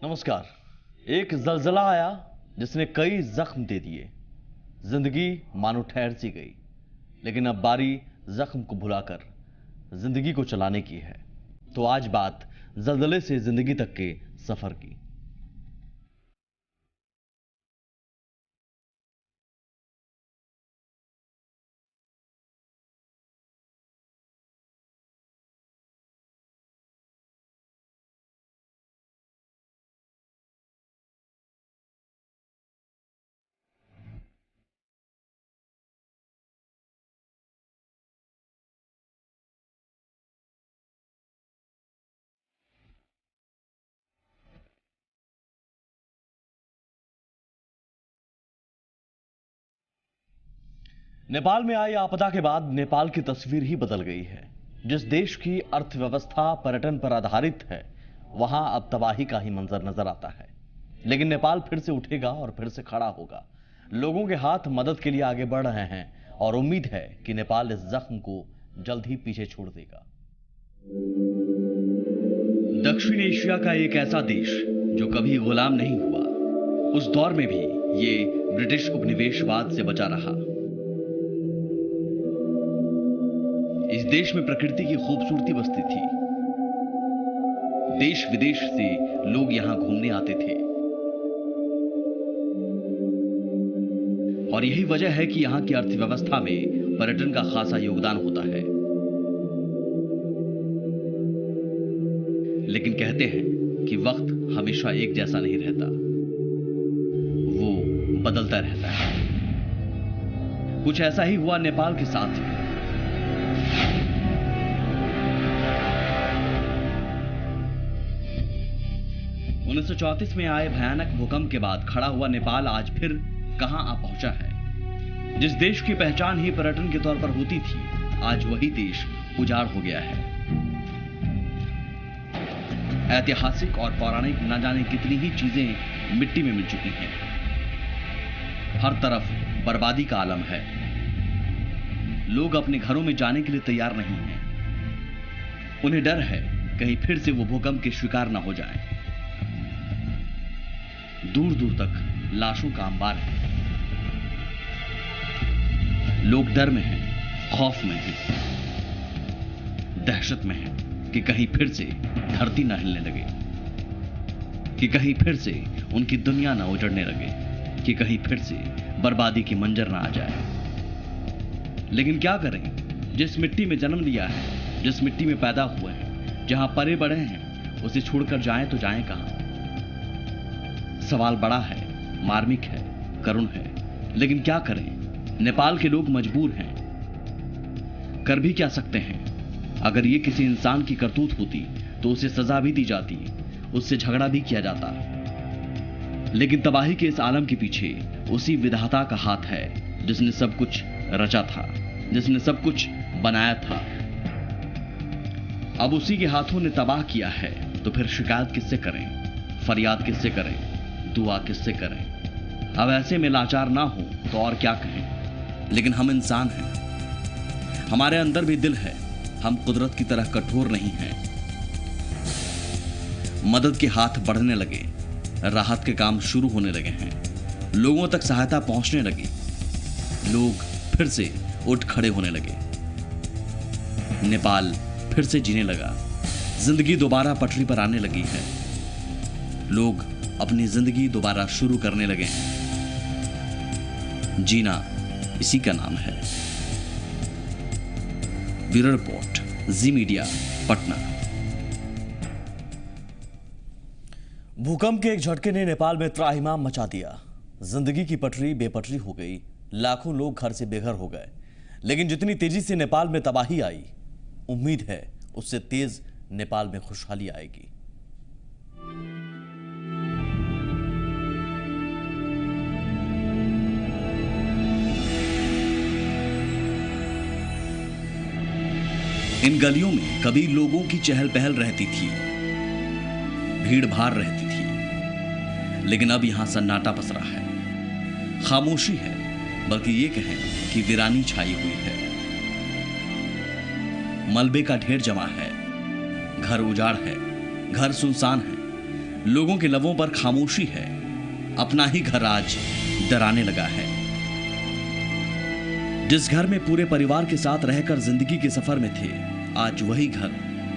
नमस्कार। एक जलजला आया जिसने कई जख्म दे दिए। जिंदगी मानो ठहर सी गई, लेकिन अब बारी जख्म को भुलाकर जिंदगी को चलाने की है। तो आज बात जलजले से जिंदगी तक के सफर की। नेपाल में आई आपदा के बाद नेपाल की तस्वीर ही बदल गई है। जिस देश की अर्थव्यवस्था पर्यटन पर आधारित है, वहां अब तबाही का ही मंजर नजर आता है। लेकिन नेपाल फिर से उठेगा और फिर से खड़ा होगा। लोगों के हाथ मदद के लिए आगे बढ़ रहे हैं और उम्मीद है कि नेपाल इस जख्म को जल्द ही पीछे छोड़ देगा। दक्षिण एशिया का एक ऐसा देश जो कभी गुलाम नहीं हुआ, उस दौर में भी ये ब्रिटिश उपनिवेशवाद से बचा रहा। इस देश में प्रकृति की खूबसूरती बसती थी। देश विदेश से लोग यहां घूमने आते थे और यही वजह है कि यहां की अर्थव्यवस्था में पर्यटन का खासा योगदान होता है। लेकिन कहते हैं कि वक्त हमेशा एक जैसा नहीं रहता, वो बदलता रहता है। कुछ ऐसा ही हुआ नेपाल के साथ भी। 1934 में आए भयानक भूकंप के बाद खड़ा हुआ नेपाल आज फिर कहां आ पहुंचा है। जिस देश की पहचान ही पर्यटन के तौर पर होती थी, आज वही देश उजाड़ हो गया है। ऐतिहासिक और पौराणिक न जाने कितनी ही चीजें मिट्टी में मिल चुकी हैं। हर तरफ बर्बादी का आलम है। लोग अपने घरों में जाने के लिए तैयार नहीं हैं। उन्हें डर है कहीं फिर से वो भूकंप के शिकार न हो जाएं। दूर दूर तक लाशों का अंबार है। लोग डर में हैं, खौफ में हैं, दहशत में हैं कि कहीं फिर से धरती न हिलने लगे, कि कहीं फिर से उनकी दुनिया न उजड़ने लगे, कि कहीं फिर से बर्बादी की मंजर न आ जाए। लेकिन क्या करें, जिस मिट्टी में जन्म लिया है, जिस मिट्टी में पैदा हुए हैं, जहां पले बढ़े हैं, उसे छोड़कर जाएं तो जाएं कहां। सवाल बड़ा है, मार्मिक है, करुण है। लेकिन क्या करें, नेपाल के लोग मजबूर हैं। कर भी क्या सकते हैं। अगर ये किसी इंसान की करतूत होती तो उसे सजा भी दी जाती, उससे झगड़ा भी किया जाता। लेकिन तबाही के इस आलम के पीछे उसी विधाता का हाथ है जिसने सब कुछ रचा था, जिसने सब कुछ बनाया था। अब उसी के हाथों ने तबाह किया है, तो फिर शिकायत किससे करें, फरियाद किससे करें, दुआ किससे करें। अब ऐसे में लाचार ना हो तो और क्या कहें। लेकिन हम इंसान हैं, हमारे अंदर भी दिल है। हम कुदरत की तरह कठोर नहीं हैं। मदद के हाथ बढ़ने लगे, राहत के काम शुरू होने लगे हैं, लोगों तक सहायता पहुंचने लगी, लोग फिर से उठ खड़े होने लगे। नेपाल फिर से जीने लगा, जिंदगी दोबारा पटरी पर आने लगी है। लोग अपनी जिंदगी दोबारा शुरू करने लगे हैं। जीना इसी का नाम है। ब्यूरो रिपोर्ट, जी मीडिया, पटना। भूकंप के एक झटके ने नेपाल में त्राहिमाम मचा दिया। जिंदगी की पटरी बेपटरी हो गई, लाखों लोग घर से बेघर हो गए। लेकिन जितनी तेजी से नेपाल में तबाही आई, उम्मीद है उससे तेज नेपाल में खुशहाली आएगी। इन गलियों में कभी लोगों की चहल पहल रहती थी, भीड़ भाड़ रहती थी। लेकिन अब यहां सन्नाटा पसरा है, खामोशी है, बल्कि ये कहें कि वीरानी छाई हुई है। मलबे का ढेर जमा है, घर उजाड़ है, घर सुनसान है। लोगों के लबों पर खामोशी है। अपना ही घर आज डराने लगा है। जिस घर में पूरे परिवार के साथ रहकर जिंदगी के सफर में थे, आज वही घर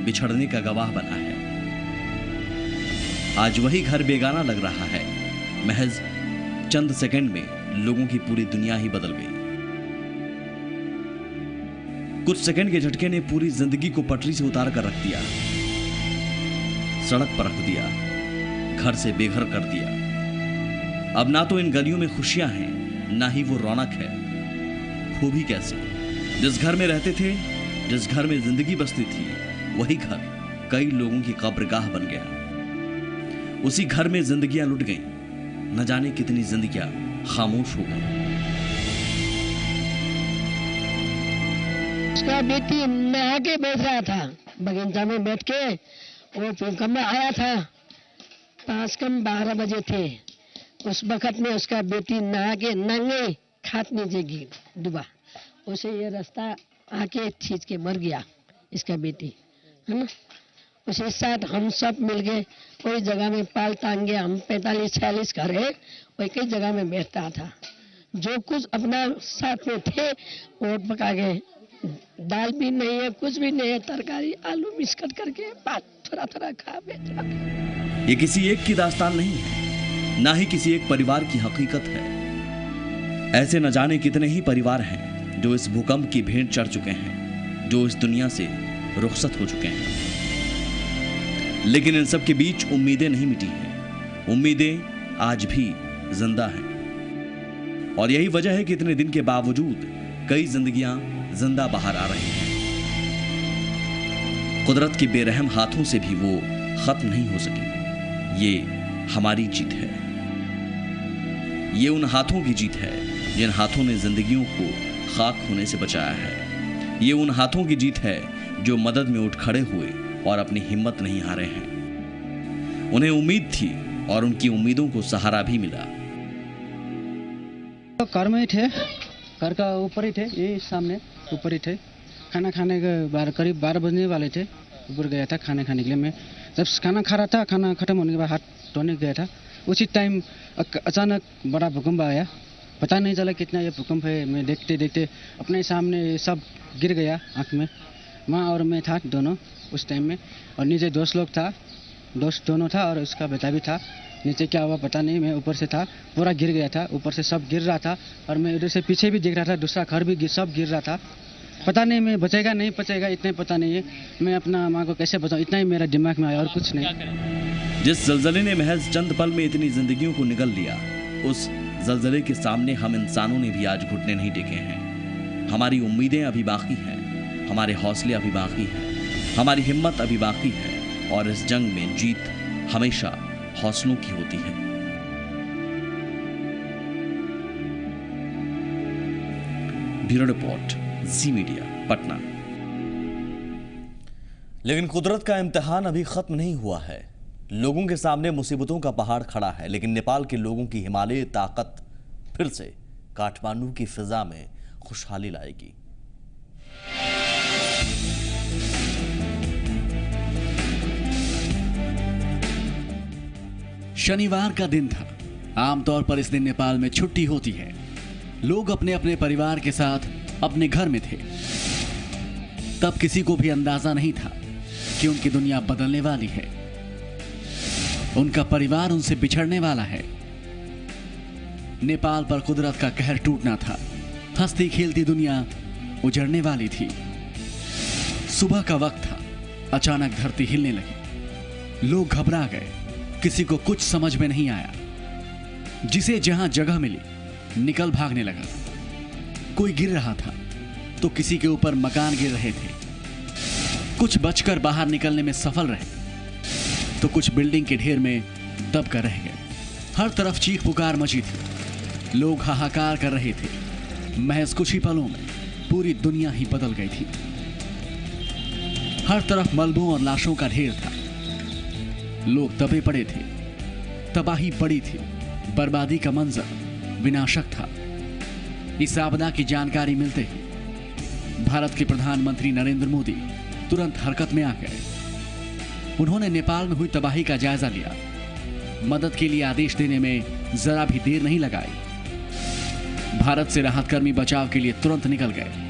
बिछड़ने का गवाह बना है। आज वही घर बेगाना लग रहा है। महज चंद सेकंड में लोगों की पूरी दुनिया ही बदल गई। कुछ सेकंड के झटके ने पूरी जिंदगी को पटरी से उतार कर रख दिया, सड़क पर रख दिया, घर से बेघर कर दिया। अब ना तो इन गलियों में खुशियां हैं, ना ही वो रौनक है। वो भी कैसे? जिस घर में रहते थे, जिस घर में जिंदगी बसती थी, वही घर कई लोगों की कब्रगाह बन गया। उसी घर में जिंदगियां लुट गईं, न जाने कितनी जिंदगियां खामोश हो गईं। उसका बेटी नहा के बैठ रहा था, बगीचा में बैठ के वो भूकंप आया था। 12 बजे थे। उस वक्त में उसका बेटी नहा के नंगे खाट नीचे गिर डूबा। उसे ये रास्ता आके खींच के मर गया इसका बेटी, है ना। उसी साथ हम सब मिल गए, कोई जगह में पाल टांग गया। हम 45-46 घर है, वही कई जगह में बैठता था। जो कुछ अपना साथ में थे वो पका गए। दाल भी नहीं है, कुछ भी नहीं है, तरकारी आलू मिक्स करके बात थोड़ा थोड़ा खा बैठ रहा। ये किसी एक की दास्तान नहीं है, ना ही किसी एक परिवार की हकीकत है। ऐसे न जाने कितने ही परिवार हैं जो इस भूकंप की भेंट चढ़ चुके हैं, जो इस दुनिया से रुखसत हो चुके हैं। लेकिन इन सब के बीच उम्मीदें नहीं मिटी हैं। उम्मीदें आज भी जिंदा हैं। और यही वजह है कि इतने दिन के बावजूद कई जिंदगियां जिंदा बाहर आ रही हैं। कुदरत के बेरहम हाथों से भी वो खत्म नहीं हो सकी। ये हमारी जीत है। ये उन हाथों की जीत है जिन हाथों ने जिंदगियों को खाक होने से बचाया है। ये उन हाथों की जीत है जो मदद में उठ खड़े हुए और अपनी हिम्मत नहीं हारे हैं। उन्हें उम्मीद थी और उनकी उम्मीदों को सहारा भी मिला। घर में ही थे, घर का ऊपर ही थे, ये सामने ऊपर ही थे। खाना खाने के करीब 12 बजने वाले थे। ऊपर गया था खाना खाने के लिए। मैं जब खाना खा रहा था, खाना खत्म होने के बाद हाथ धोने गया था, उसी टाइम अचानक बड़ा भूकंप आया। पता नहीं चला कितना ये भूकंप है। मैं देखते देखते अपने सामने सब गिर गया। आँख में माँ और मैं था दोनों उस टाइम में, और नीचे दोस्त दोनों था और उसका बेटा भी था। नीचे क्या हुआ पता नहीं, मैं ऊपर से था, पूरा गिर गया था। ऊपर से सब गिर रहा था और मैं उधर से पीछे भी देख रहा था, दूसरा घर भी सब गिर रहा था। पता नहीं मैं बचेगा नहीं बचेगा, इतना पता नहीं है। मैं अपना माँ को कैसे बचाऊँ, इतना ही मेरा दिमाग में आया और कुछ नहीं। जिस जलजले ने महज चंद पल में इतनी जिंदगियों को निगल लिया, उस जलजले के सामने हम इंसानों ने भी आज घुटने नहीं टेके हैं। हमारी उम्मीदें अभी बाकी हैं, हमारे हौसले अभी बाकी हैं, हमारी हिम्मत अभी बाकी है। और इस जंग में जीत हमेशा हौसलों की होती है। ब्यूरो रिपोर्ट, जी मीडिया, पटना। लेकिन कुदरत का इम्तिहान अभी खत्म नहीं हुआ है। लोगों के सामने मुसीबतों का पहाड़ खड़ा है, लेकिन नेपाल के लोगों की हिमालयी ताकत फिर से काठमांडू की फिजा में खुशहाली लाएगी। शनिवार का दिन था। आमतौर पर इस दिन नेपाल में छुट्टी होती है। लोग अपने अपने परिवार के साथ अपने घर में थे। तब किसी को भी अंदाजा नहीं था कि उनकी दुनिया बदलने वाली है, उनका परिवार उनसे बिछड़ने वाला है। नेपाल पर कुदरत का कहर टूटना था। हंसती खेलती दुनिया उजड़ने वाली थी। सुबह का वक्त था। अचानक धरती हिलने लगी। लोग घबरा गए। किसी को कुछ समझ में नहीं आया। जिसे जहां जगह मिली निकल भागने लगा। कोई गिर रहा था तो किसी के ऊपर मकान गिर रहे थे। कुछ बचकर बाहर निकलने में सफल रहे तो कुछ बिल्डिंग के ढेर में दब कर रह गए। हर तरफ चीख पुकार मची थी। लोग हाहाकार कर रहे थे। महज कुछ ही पलों में पूरी दुनिया ही बदल गई थी। हर तरफ मलबों और लाशों का ढेर था। लोग दबे पड़े थे। तबाही बड़ी थी। बर्बादी का मंजर विनाशक था। इस आपदा की जानकारी मिलते ही भारत के प्रधानमंत्री नरेंद्र मोदी तुरंत हरकत में आ गए। उन्होंने नेपाल में हुई तबाही का जायजा लिया मदद के लिए आदेश देने में जरा भी देर नहीं लगाई। भारत से राहत कर्मी बचाव के लिए तुरंत निकल गए।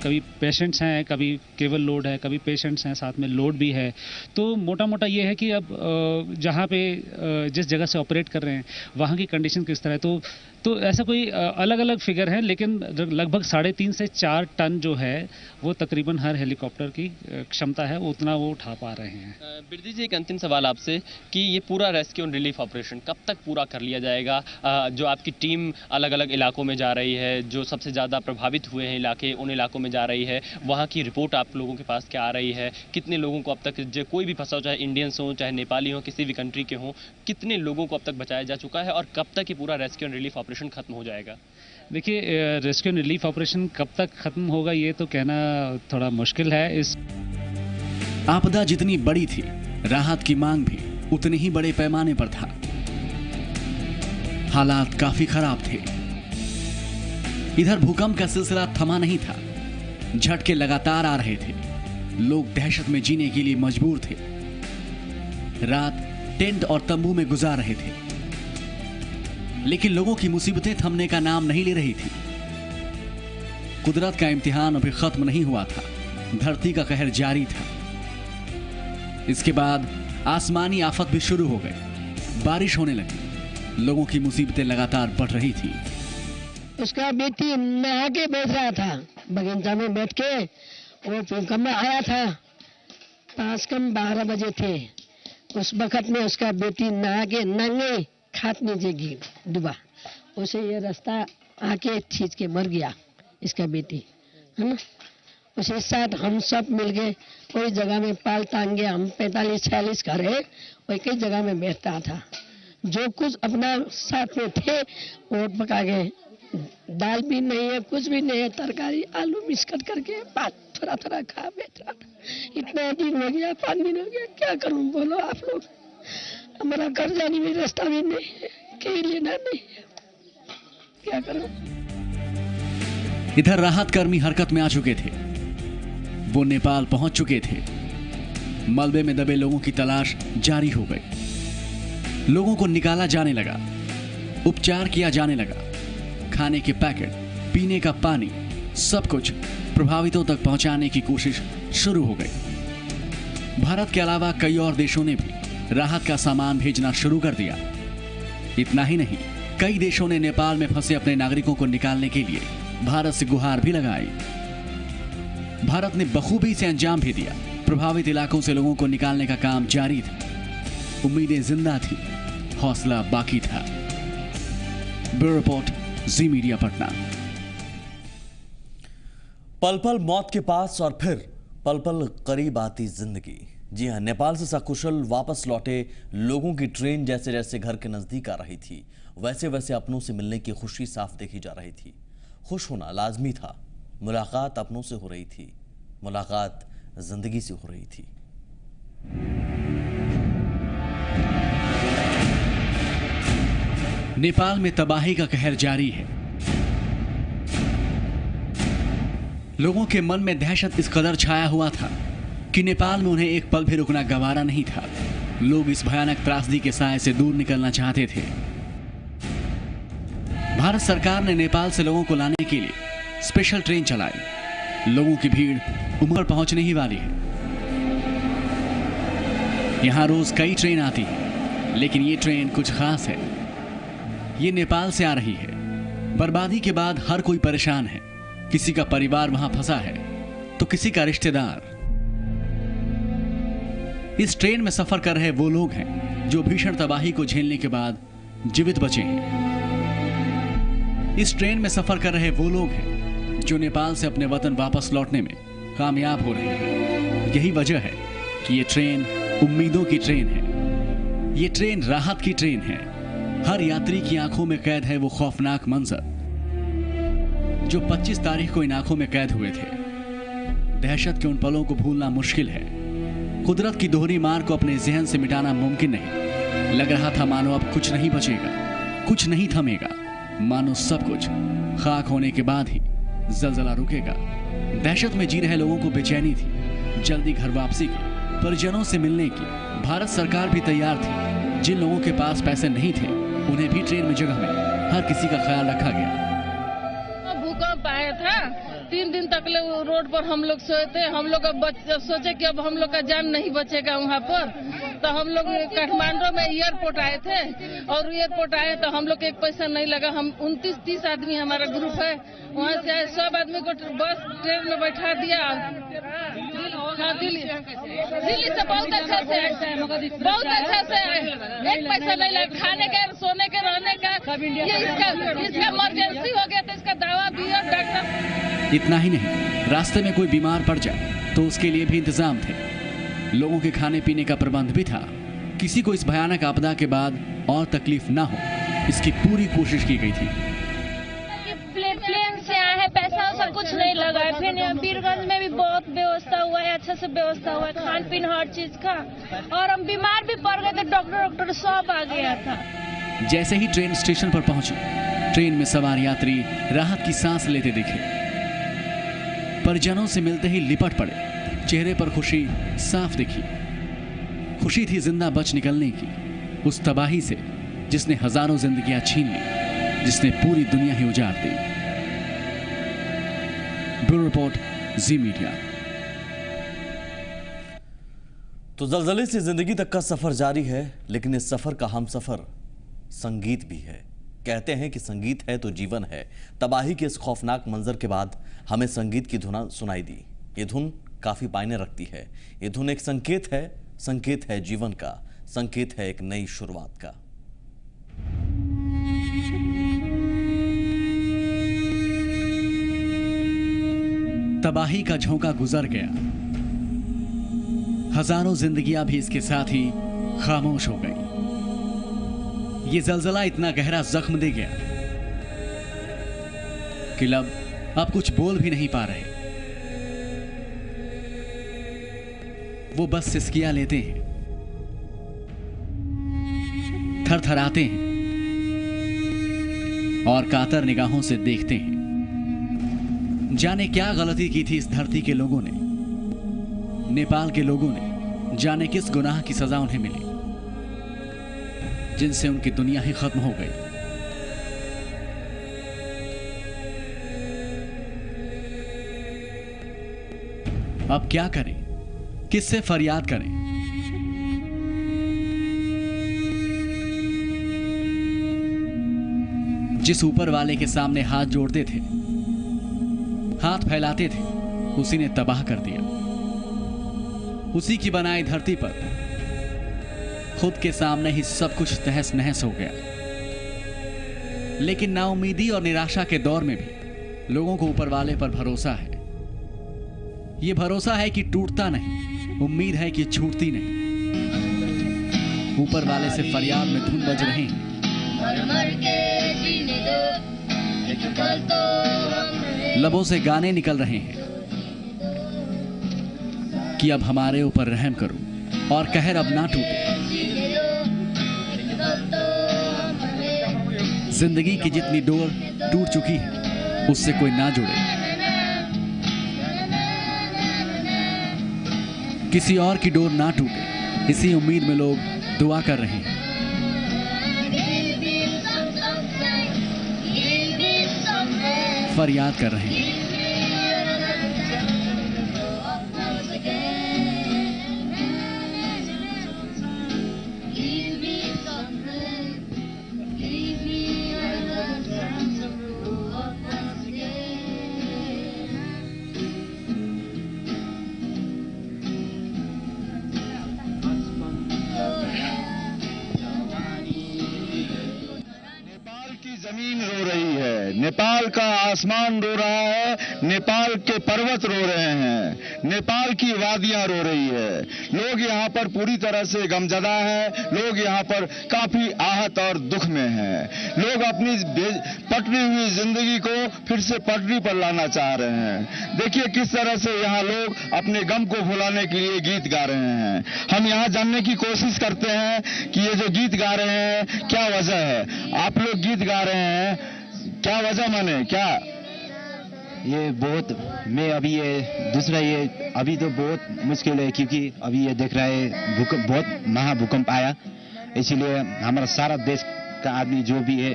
कभी पेशेंट्स हैं, कभी केवल लोड है, कभी पेशेंट्स हैं, साथ में लोड भी है। तो मोटा मोटा ये है कि अब जहाँ पे जिस जगह से ऑपरेट कर रहे हैं वहाँ की कंडीशन किस तरह है, तो ऐसा कोई अलग अलग फिगर है, लेकिन लगभग 3.5 से 4 टन जो है वो तकरीबन हर हेलीकॉप्टर की क्षमता है, उतना वो उठा पा रहे हैं। बिरदी जी, एक अंतिम सवाल आपसे कि ये पूरा रेस्क्यू एंड रिलीफ ऑपरेशन कब तक पूरा कर लिया जाएगा? जो आपकी टीम अलग अलग इलाकों में जा रही है, जो सबसे ज़्यादा प्रभावित हुए हैं इलाके, उन इलाकों में जा रही है, वहाँ की रिपोर्ट आप लोगों के पास क्या आ रही है? कितने लोगों को अब तक, जो कोई भी फंसा हो, चाहे इंडियंस हो, चाहे नेपाली हो, किसी भी कंट्री के हों, कितने लोगों को अब तक बचाया जा चुका है और कब तक ये पूरा रेस्क्यू एंड रिलीफ ऑपरेशन खत्म हो जाएगा? देखिए, रेस्क्यू एंड रिलीफ ऑपरेशन कब तक खत्म होगा ये तो कहना थोड़ा मुश्किल है। इस आपदा जितनी बड़ी थी, राहत की मांग भी उतनी ही बड़े पैमाने पर था। हालात काफी खराब थे। इधर भूकंप का सिलसिला थमा नहीं था, झटके लगातार आ रहे थे। लोग दहशत में जीने के लिए मजबूर थे। रात टेंट और तंबू में गुजार रहे थे, लेकिन लोगों की मुसीबतें थमने का नाम नहीं ले रही थी। कुदरत का इम्तिहान अभी खत्म नहीं हुआ था, धरती का कहर जारी था। इसके बाद आसमानी आफत भी शुरू हो गई, बारिश होने लगी, लोगों की मुसीबतें लगातार बढ़ रही थी। उसका बेटी नहा के बैठ रहा था, बगीचा में बैठ के वो भूकंप में आया था। 12 बजे थे। उस वक्त में उसका बेटी नहा के नंगे खाट नीचे गिर डूबा। उसे ये रास्ता आके खींच के मर गया इसका बेटी, है ना। उसके साथ हम सब मिल गए, कोई जगह में पाल टांगे, हम 45-46 घर है, वही कई जगह में बैठता था। जो कुछ अपना साथ में थे वो पका गए। दाल भी नहीं है, कुछ भी नहीं है, तरकारी आलू मिक्स करके बात थोड़ा थोड़ा खा बैठ रहा था। इतना दिन हो गया, 5 दिन हो गया, क्या करूं बोलो आप लोग। हमारा घर जाने में रास्ता भी नहीं है, कहीं लेना नहीं है, क्या करूं। इधर राहत कर्मी हरकत में आ चुके थे। वो नेपाल पहुंच चुके थे। मलबे में दबे लोगों की तलाश जारी हो गई। लोगों को निकाला जाने लगा, उपचार किया जाने लगा। खाने के पैकेट, पीने का पानी, सब कुछ प्रभावितों तक पहुंचाने की कोशिश शुरू हो गई। भारत के अलावा कई और देशों ने भी राहत का सामान भेजना शुरू कर दिया। इतना ही नहीं, कई देशों ने नेपाल में फंसे अपने नागरिकों को निकालने के लिए भारत से गुहार भी लगाई। भारत ने बखूबी से अंजाम भी दिया। प्रभावित इलाकों से लोगों को निकालने का काम जारी था। उम्मीदें जिंदा थी, हौसला बाकी था। ब्यूरो रिपोर्ट, जी मीडिया, पटना। पल पल मौत के पास और फिर पल पल करीब आती जिंदगी। जी हां, नेपाल से सकुशल वापस लौटे लोगों की ट्रेन जैसे जैसे घर के नजदीक आ रही थी, वैसे वैसे अपनों से मिलने की खुशी साफ देखी जा रही थी। खुश होना लाजमी था। मुलाकात अपनों से हो रही थी, मुलाकात जिंदगी से हो रही थी। नेपाल में तबाही का कहर जारी है। लोगों के मन में दहशत इस कदर छाया हुआ था कि नेपाल में उन्हें एक पल भी रुकना गवारा नहीं था। लोग इस भयानक त्रासदी के साए से दूर निकलना चाहते थे। भारत सरकार ने नेपाल से लोगों को लाने के लिए स्पेशल ट्रेन चलाई। लोगों की भीड़ उमर पहुंचने ही वाली है। यहां रोज कई ट्रेन आती है, लेकिन ये ट्रेन कुछ खास है। ये नेपाल से आ रही है। बर्बादी के बाद हर कोई परेशान है। किसी का परिवार वहां फंसा है तो किसी का रिश्तेदार। इस ट्रेन में सफर कर रहे वो लोग हैं जो भीषण तबाही को झेलने के बाद जीवित बचे हैं। इस ट्रेन में सफर कर रहे वो लोग हैं जो नेपाल से अपने वतन वापस लौटने में कामयाब हो रहे हैं। यही वजह है कि ये ट्रेन उम्मीदों की ट्रेन है। ये ट्रेन राहत की ट्रेन है। हर यात्री की आंखों में कैद है वो खौफनाक मंजर जो 25 तारीख को इन आंखों में कैद हुए थे। दहशत के उन पलों को भूलना मुश्किल है। कुदरत की दोहरी मार को अपने जहन से मिटाना मुमकिन नहीं। लग रहा था मानो अब कुछ नहीं बचेगा, कुछ नहीं थमेगा, मानो सब कुछ खाक होने के बाद ही जलजला रुकेगा। दहशत में जी रहे लोगों को बेचैनी थी, जल्दी घर वापसी की, परिजनों से मिलने की। भारत सरकार भी तैयार थी जिन लोगों के पास पैसे नहीं थे उन्हें भी ट्रेन में जगह मिली। हर किसी का ख्याल रखा गया। भूकंप आया था, 3 दिन तक रोड पर हम लोग सोए थे। हम लोग अब सोचे कि अब हम लोग का जान नहीं बचेगा वहाँ पर, तो हम लोग काठमांडू में एयरपोर्ट आए थे। और एयरपोर्ट आए तो हम लोग को एक पैसा नहीं लगा। हम 29-30 आदमी हमारा ग्रुप है, वहाँ से आए। सब आदमी को बस ट्रेन में बैठा दिया। हाँ, दिल्ली से बहुत अच्छा से एक पैसा नहीं लगा। खाने का, सोने के, रहने का। इसका इमरजेंसी हो गया तो इसका दवा भी और डॉक्टर। इतना ही नहीं, रास्ते में कोई बीमार पड़ जाए तो उसके लिए भी इंतजाम थे। लोगों के खाने पीने का प्रबंध भी था। किसी को इस भयानक आपदा के बाद और तकलीफ ना हो, इसकी पूरी कोशिश की गई थी। प्लेन से आए हैं, पैसा सब कुछ नहीं लगा है। फिर यहाँ बीरगंज में भी बहुत व्यवस्था हुआ है, अच्छे से व्यवस्था हुआ है, खान पीन हर चीज का। और हम बीमार भी पड़ गए थे, डॉक्टर सब आ गया था। जैसे ही ट्रेन स्टेशन पर पहुंची, ट्रेन में सवार यात्री राहत की सांस लेते दिखे। परिजनों से मिलते ही लिपट पड़े। चेहरे पर खुशी साफ दिखी। खुशी थी जिंदा बच निकलने की, उस तबाही से जिसने हजारों जिंदगियां छीन ली, जिसने पूरी दुनिया ही उजाड़ दी। ब्यूरो रिपोर्ट, जी मीडिया। तो जलजले से जिंदगी तक का सफर जारी है, लेकिन इस सफर का हमसफर संगीत भी है। कहते हैं कि संगीत है तो जीवन है। तबाही के इस खौफनाक मंजर के बाद हमें संगीत की धुन सुनाई दी। ये धुन काफी मायने रखती है। ये धुन एक संकेत है जीवन का, संकेत है एक नई शुरुआत का। तबाही का झोंका गुजर गया, हजारों जिंदगियां भी इसके साथ ही खामोश हो गई। ये जलजला इतना गहरा जख्म दे गया कि अब कुछ बोल भी नहीं पा रहे। वो बस सिसकियां लेते हैं, थरथराते हैं और कातर निगाहों से देखते हैं। जाने क्या गलती की थी इस धरती के लोगों ने, नेपाल के लोगों ने। जाने किस गुनाह की सजा उन्हें मिली, जिनसे उनकी दुनिया ही खत्म हो गई। अब क्या करें, किससे फरियाद करें? जिस ऊपर वाले के सामने हाथ जोड़ते थे, हाथ फैलाते थे, उसी ने तबाह कर दिया। उसी की बनाई धरती पर खुद के सामने ही सब कुछ तहस नहस हो गया। लेकिन नाउमीदी और निराशा के दौर में भी लोगों को ऊपर वाले पर भरोसा है। यह भरोसा है कि टूटता नहीं, उम्मीद है कि छूटती नहीं। ऊपर वाले से फरियाद में धुन बज रहे हैं। लबों से गाने निकल रहे हैं कि अब हमारे ऊपर रहम करो और कहर अब ना टूटे। जिंदगी की जितनी डोर टूट चुकी है, उससे कोई ना जुड़े। किसी और की डोर ना टूटे, इसी उम्मीद में लोग दुआ कर रहे हैं। फरियाद कर रहे हैं। जमीन रो रही है, नेपाल का आसमान रो रहा है, नेपाल के पर्वत रो रहे हैं, नेपाल की वादियां रो रही है। लोग यहाँ पर पूरी तरह से गमजदा है। लोग यहाँ पर काफी आहत और दुख में हैं। लोग अपनी पटरी हुई जिंदगी को फिर से पटरी पर लाना चाह रहे हैं। देखिए किस तरह से यहाँ लोग अपने गम को भुलाने के लिए गीत गा रहे हैं। हम यहाँ जानने की कोशिश करते हैं कि ये जो गीत गा रहे हैं क्या वजह है। आप लोग गीत गा रहे हैं, क्या वजह माने क्या? ये बहुत मैं अभी ये दूसरा ये अभी तो बहुत मुश्किल है, क्योंकि अभी ये देख रहा है बहुत महाभूकंप आया। इसीलिए हमारा सारा देश का आदमी जो भी है,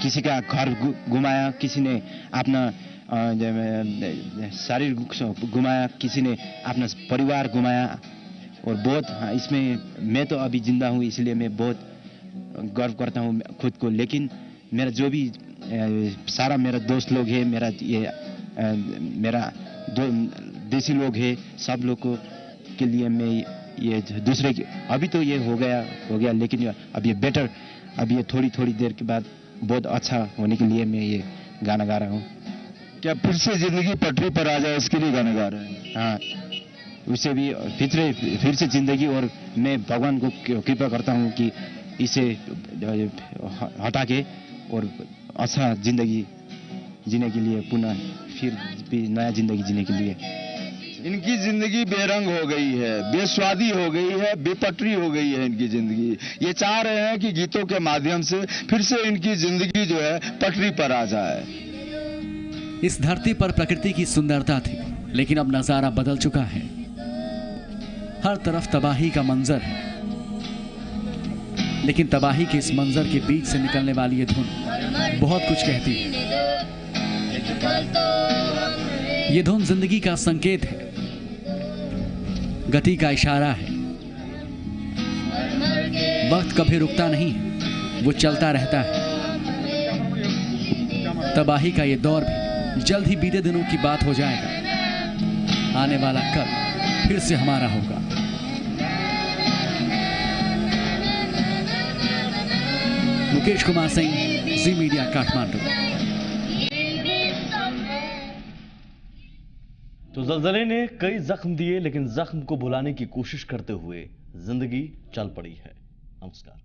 किसी का घर घुमाया, किसी ने अपना शरीर घुमाया, किसी ने अपना परिवार घुमाया। और बहुत इसमें मैं तो अभी जिंदा हूँ, इसलिए मैं बहुत गर्व करता हूँ खुद को। लेकिन मेरा जो भी सारा मेरा दोस्त लोग है, मेरा देसी लोग है, सब लोग को के लिए मैं ये दूसरे अभी तो ये हो गया, लेकिन अब ये बेटर, अब ये थोड़ी देर के बाद बहुत अच्छा होने के लिए मैं ये गाना गा रहा हूँ। क्या फिर से जिंदगी पटरी पर आ जाए, इसके लिए गाना गा रहे हैं? हाँ, उससे भी फिर से जिंदगी, और मैं भगवान को कृपा करता हूँ कि इसे हटा के और अच्छा जिंदगी जीने के लिए, पुनः फिर भी नया जिंदगी जीने के लिए। इनकी जिंदगी बेरंग हो गई है, बेस्वादी हो गई है, बेपटरी हो गई है इनकी जिंदगी। ये चाह रहे हैं कि गीतों के माध्यम से फिर से इनकी जिंदगी जो है पटरी पर आ जाए। इस धरती पर प्रकृति की सुंदरता थी, लेकिन अब नजारा बदल चुका है। हर तरफ तबाही का मंजर है, लेकिन तबाही के इस मंजर के बीच से निकलने वाली ये धुन बहुत कुछ कहती है। ये धुन जिंदगी का संकेत है, गति का इशारा है। वक्त कभी रुकता नहीं है, वो चलता रहता है। तबाही का ये दौर भी जल्द ही बीते दिनों की बात हो जाएगा। आने वाला कल फिर से हमारा होगा। मुकेश कुमार सिंह, जी मीडिया, काठमांडू। तो ज़लज़ले ने कई जख्म दिए, लेकिन जख्म को भुलाने की कोशिश करते हुए जिंदगी चल पड़ी है। नमस्कार।